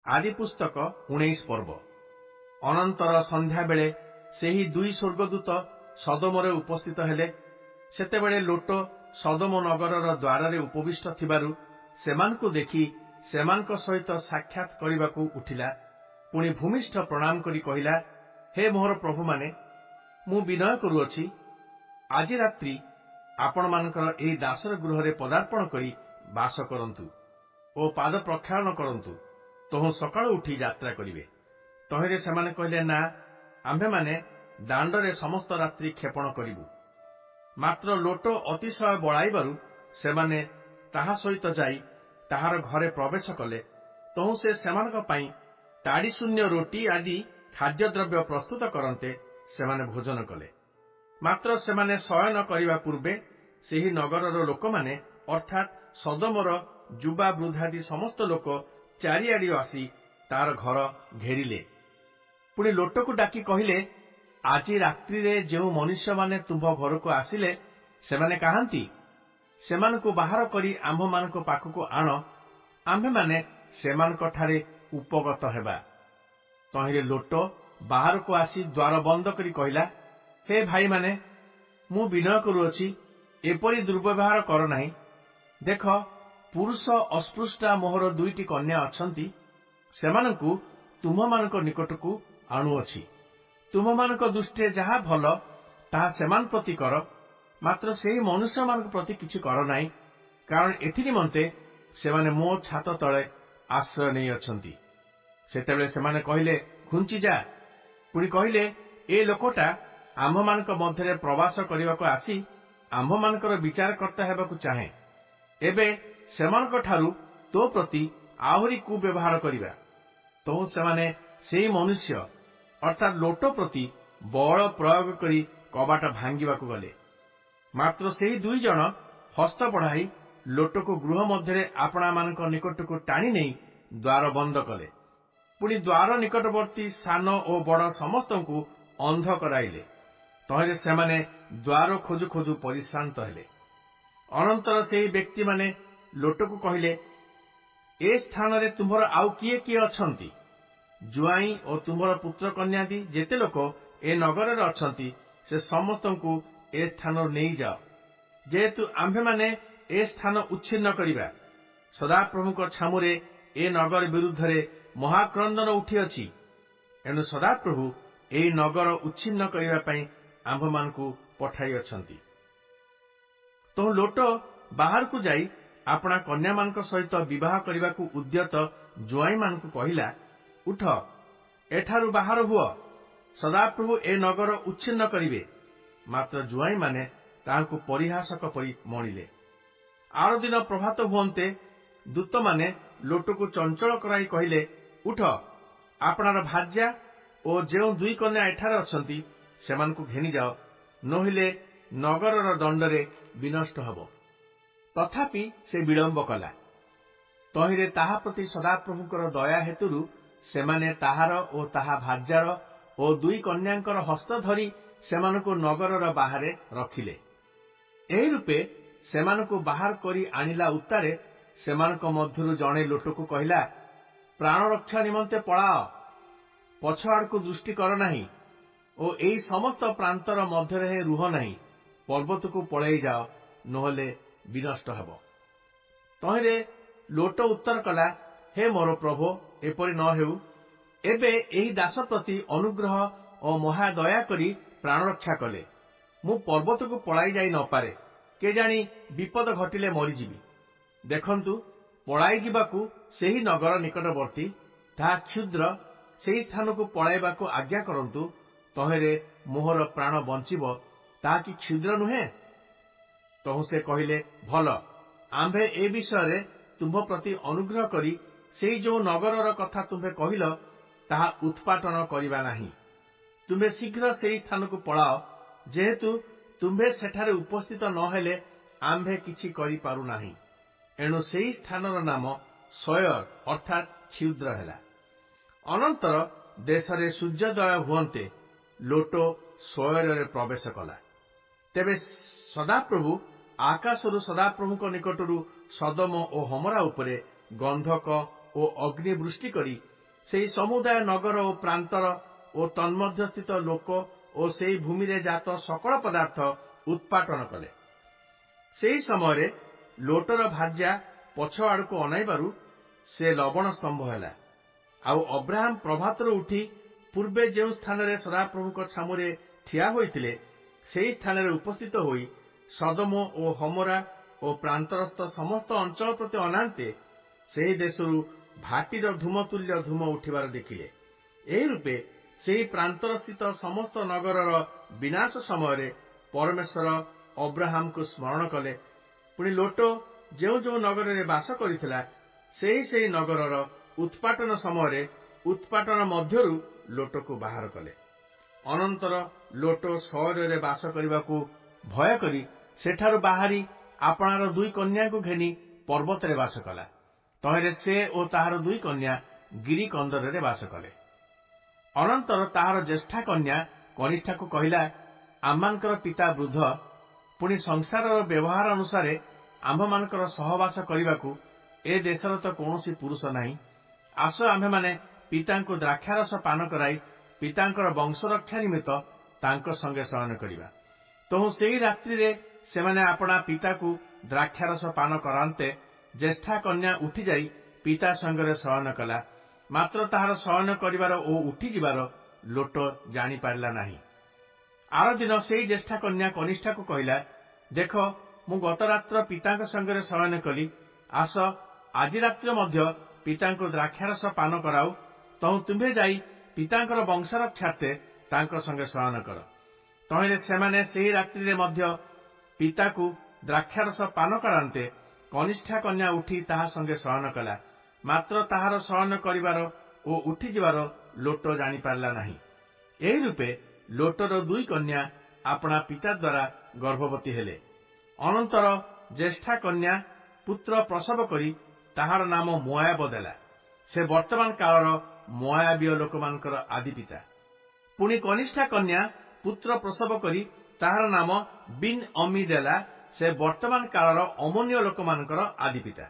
आदि पुस्तक 19 पर्व। अनंतर संध्या बेले सेही दुई स्वर्गदूत सदोमरे उपस्थित हेले। सेतेबेले लोट सदोम नगरर द्वारे उपविष्ट थिबारु सेमानकु देखि सेमानक सहित साक्षात करिबाकु उठिला। पुणी भूमिष्ठ प्रणाम करी कहिला, हे मोहर प्रभु माने, मु विनय करुअछि, आज रात्रि आपण मानकर एही दासर गृहरे पदार्पण करी बास करंतु ओ पाद प्रक्षालन करंतु, तोह सकाळ उठी यात्रा करिवे। तहिरे सेमाने कहले, ना, आम्भे माने दांडरे समस्त रात्रि क्षेपण करिबु। मात्र लोट अतिशय बळाइबारु सेमाने ताहा सहित जाई ताहार घरे प्रवेश कले। तहु से सेमानक पई टाड़ी शून्य रोटी आदि खाद्यद्रव्य प्रस्तुत करन्ते सेमाने भोजन कले। मात्र सेमाने शयन करिबा पूर्वे सेही नगरर लोकमाने अर्थात सदोमर युवा वृद्धादि समस्त लोक चारिआडी आसी तार घर घेरिले। पुणी लोटकु डाकी कहिले, आज रात्रि रे जेउ मनुष्य माने तुम घरको आसिले सेमाने कहांती? सेमानकु बाहर करी आम्भ मानक पाखकु आण, आम्भे माने सेमानक ठारे उपगत हेबा। तहिरे लोट बाहर को आसी द्वार बंद करी कहिला, हे भाई माने, मु विनय करुअछि, एपरि दुर्व्यवहार कर नाही। देख, पुरुष अस्पृष्टा मोहर दुईटी कन्या अछंती, सेमानकु तुम मानक निकटकु आणुअछि। तुम मानक दृष्टि जहा भल ताहा सेमान प्रति कर, मात्र सेही मनुष्य मानक प्रति किछि कर नाही, कारण एथि निमंते सेमाने मो छात तळे आश्रय नै अछंती। सेतेबेले सेमाने कहिले, घुंची जा। पुणी कहिले, ए लोकटा आम्भ मानक मध्यरे प्रवास करिबाको आसी आम्भ मानकर विचारकर्ता हेबाकु चाहे। एबे सेमानक ठारू तो प्रति आहुरी कुव्यवहार करिबा। तो सेमाने सेही मनुष्य अर्थात लोट प्रति बल प्रयोग करी कबाट भांगिबाकु गले। मात्र सेही दुई जन हस्त बढ़ाई लोटको गृह मध्यरे आपणा मानक निकटको टाणी नेई द्वार बंद कले। पुणी द्वार निकटवर्ती सान ओ बड़ समस्तंकु अंध कराइले। तहिरे सेमाने द्वार खोजु खोजु परिश्रांत हेले। अनंतर सेही व्यक्ति माने लोटको कहिले, ए स्थान रे तुमर आउ किए किए अछंती? जुआई ओ तुमर पुत्र कन्यादि जेते लोक ए नगर रे अछंती से समस्तंकु ए स्थान नेई जाओ। जेहेतु आम्भे माने ए स्थान उच्छिन्न करिबा, सदाप्रभुक छामुरे ए नगर विरुद्ध रे महाक्रंदन उठी अछि। एनु सदाप्रभु एई नगर उच्छिन्न करिबा पई आम्भ मानकु पठाई अछंती। तो लोट बाहर को जाई आपणा कन्या मानक सहित विवाह करिबाकु उद्यत जुआई मानकु कहिला, उठ, एठारु बाहर हुओ, सदाप्रभु ए नगर उच्छिन्न करिवे। मात्र जुआई माने तांकु परिहासक परि मणिले। आर दिन प्रभात हुअन्ते दूत माने लोटको चंचल कराई कहिले, उठ, आपणार भार्या ओ जेउ दुई कन्या एठारे अछंती सेमानकु घेनी जाओ, नहिले नगरर दंडरे विनष्ट हबो। तथापि से विलंब कला। तहिरे ताहा प्रति सदाप्रभुकर दया हेतुरु सेमाने ताहार ओ ताहा भार्यार ओ दुई कन्यांकर हस्त धरी सेमानकु नगरर बाहारे रखिले। एही रूपे सेमानकु बाहर करी आनिला उत्तारे सेमानक मध्यरु जणे लोटकु कहिला, प्राण रक्षा निमंते पळाओ, पछ आड़कु दृष्टि कर नाही ओ एई समस्त प्रांतर मध्यरे रुह नाही, पर्वतकु पळेई जाओ, नहले विनष्ट हब। तहिरे लोट उत्तर कला, हे मोर प्रभु, एपरि न हेउ। एबे एही दास प्रति अनुग्रह ओ महादया करी प्राण रक्षा कले। मु पर्वतकु पळाई जाई न पारे, केजाणी विपद घटिले मरिजीबी। देखंतु, पळाई जिबाकु सेही नगर निकटवर्ती ताहा क्षुद्र, सेही स्थानकु पळाइबाकु आज्ञा करंतु, तहिरे मोहर प्राण बंचिब, ताहा कि क्षुद्र नुहे? तहु से कहिले, भल, आम्भे ए विषय तुम प्रति अनुग्रह करी सेही जो नगरर कथा तुम्हे कहिल ताहा उत्पाटन करिबा नाही। तुम्हे शीघ्र सेही स्थानकु पळाओ, जेहेतु तुम्हे सेठारे उपस्थित न हेले आम्भे किछि करि पारु नाही। एणु सेही स्थानर नाम सयर अर्थात क्षुद्र हेला। अनंतर देशरे सूर्योदय हुअन्ते लोटो सयरे प्रवेश कला। तेबे सदाप्रभु आकाशरु सदाप्रभुक निकटरु सदम ओ हमरा उपरे गंधक ओ अग्निवृष्टि करी ସେହି ସମୁଦାୟ ନଗର ଓ ପ୍ରାନ୍ତର ଓ ତନ୍ମଧ୍ୟସ୍ଥିତ ଲୋକ ଓ ସେହି ଭୂମିରେ ଜାତ ସକଳ ପଦାର୍ଥ ଉତ୍ପାଟନ କଲେ। ସେହି ସମୟରେ ଲୋଟର ଭାର୍ଯ୍ୟା ପଛ ଆଡ଼କୁ ଅନାଇବାରୁ ସେ ଲବଣ ସ୍ତମ୍ଭ ହେଲା। ଆଉ ଅବ୍ରାହମ ପ୍ରଭାତରୁ ଉଠି ପୂର୍ବେ ଯେଉଁ ସ୍ଥାନରେ ସଦାପ୍ରଭୁଙ୍କ ଛାମୁରେ ଠିଆ ହୋଇଥିଲେ ସେହି ସ୍ଥାନରେ ଉପସ୍ଥିତ ହୋଇ ସଦୋମ ଓ ହମୋରା ଓ ପ୍ରାନ୍ତରସ୍ଥ ସମସ୍ତ ଅଞ୍ଚଳ ପ୍ରତି ଅନାନ୍ତେ ସେହି ଦେଶରୁ ଭାଟିର ଧୂମତୁଲ୍ୟ ଧୂମ ଉଠିବାର ଦେଖିଲେ। ଏହି ରୂପେ ସେହି ପ୍ରାନ୍ତରସ୍ଥିତ ସମସ୍ତ ନଗରର ବିନାଶ ସମୟରେ ପରମେଶ୍ୱର ଅବ୍ରାହମକୁ ସ୍ମରଣ କଲେ। ପୁଣି ଲୋଟ ଯେଉଁ ଯେଉଁ ନଗରରେ ବାସ କରିଥିଲା ସେହି ନଗରର ଉତ୍ପାଟନ ସମୟରେ ଉତ୍ପାଟନ ମଧ୍ୟରୁ ଲୋଟକୁ ବାହାର କଲେ। ଅନନ୍ତର ଲୋଟ ସଅରରେ ବାସ କରିବାକୁ ଭୟ କରି ସେଠାରୁ ବାହାରି ଆପଣାର 2 କନ୍ୟାଙ୍କୁ ଘେନି ପର୍ବତରେ ବାସ କଲା। ତହିଁରେ ସେ ଓ ତାହାର 2 କନ୍ୟା ଗିରି କନ୍ଦରରେ ବାସ କଲେ। ଅନନ୍ତର ତାହାର ଜ୍ୟେଷ୍ଠା କନ୍ୟା କନିଷ୍ଠାକୁ କହିଲା, ଆମମାନଙ୍କର ପିତା ବୃଦ୍ଧ, ପୁଣି ସଂସାରର ବ୍ୟବହାର ଅନୁସାରେ ଆମ୍ଭମାନଙ୍କର ସହବାସ କରିବାକୁ ଏ ଦେଶର ତ କୌଣସି ପୁରୁଷ ନାହିଁ। ଆସ ଆମ୍ଭେମାନେ ପିତାଙ୍କୁ ଦ୍ରାକ୍ଷାରସ ପାନ କରାଇ ପିତାଙ୍କର ବଂଶରକ୍ଷା ନିମିତ୍ତ ତାଙ୍କ ସଙ୍ଗେ ଶୟନ କରିବା। ତହୁ ସେହି ରାତ୍ରିରେ ସେମାନେ ଆପଣା ପିତାକୁ ଦ୍ରାକ୍ଷାରସ ପାନ କରାନ୍ତେ ଜ୍ୟେଷ୍ଠା କନ୍ୟା ଉଠିଯାଇ ପିତା ସଙ୍ଗରେ ଶୟନ କଲା। ମାତ୍ର ତାହାର ଶୟନ କରିବାର ଓ ଉଠିଯିବାର ଲୋଟ ଜାଣିପାରିଲା ନାହିଁ। ଆରଦିନ ସେହି ଜ୍ୟେଷ୍ଠା କନ୍ୟା କନିଷ୍ଠାକୁ କହିଲା, ଦେଖ, ମୁଁ ଗତ ରାତ୍ର ପିତାଙ୍କ ସଙ୍ଗରେ ଶୟନ କଲି। ଆସ, ଆଜି ରାତିରେ ମଧ୍ୟ ପିତାଙ୍କୁ ଦ୍ରାକ୍ଷାରସ ପାନ କରାଉ। ତହୁ ତୁମ୍ଭେ ଯାଇ ପିତାଙ୍କର ବଂଶରକ୍ଷାର୍ଥେ ତାଙ୍କ ସଙ୍ଗେ ଶୟନ କର। ତହିଁରେ ସେମାନେ ସେହି ରାତ୍ରିରେ ମଧ୍ୟ ପିତାକୁ ଦ୍ରାକ୍ଷାରସ ପାନ କରାନ୍ତେ କନିଷ୍ଠା କନ୍ୟା ଉଠି ତାହା ସଙ୍ଗେ ଶୟନ କଲା। ମାତ୍ର ତାହାର ଶୟନ କରିବାର ଓ ଉଠିଯିବାର ଲୋଟ ଜାଣିପାରିଲା ନାହିଁ। ଏହି ରୂପେ ଲୋଟର 2 କନ୍ୟା ଆପଣା ପିତା ଦ୍ୱାରା ଗର୍ଭବତୀ ହେଲେ। ଅନନ୍ତର ଜ୍ୟେଷ୍ଠା କନ୍ୟା ପୁତ୍ର ପ୍ରସବ କରି ତାହାର ନାମ ମୋଆବ ଦେଲା। ସେ ବର୍ତ୍ତମାନ କାଳର ମୋଆବୀୟ ଲୋକମାନଙ୍କର ଆଦିପିତା। ପୁଣି କନିଷ୍ଠା କନ୍ୟା ପୁତ୍ର ପ୍ରସବ କରି ତାହାର ନାମ ବିନ୍ ଅମି ଦେଲା। ସେ ବର୍ତ୍ତମାନ କାଳର ଅମୋନୀୟ ଲୋକମାନଙ୍କର ଆଦିପିତା।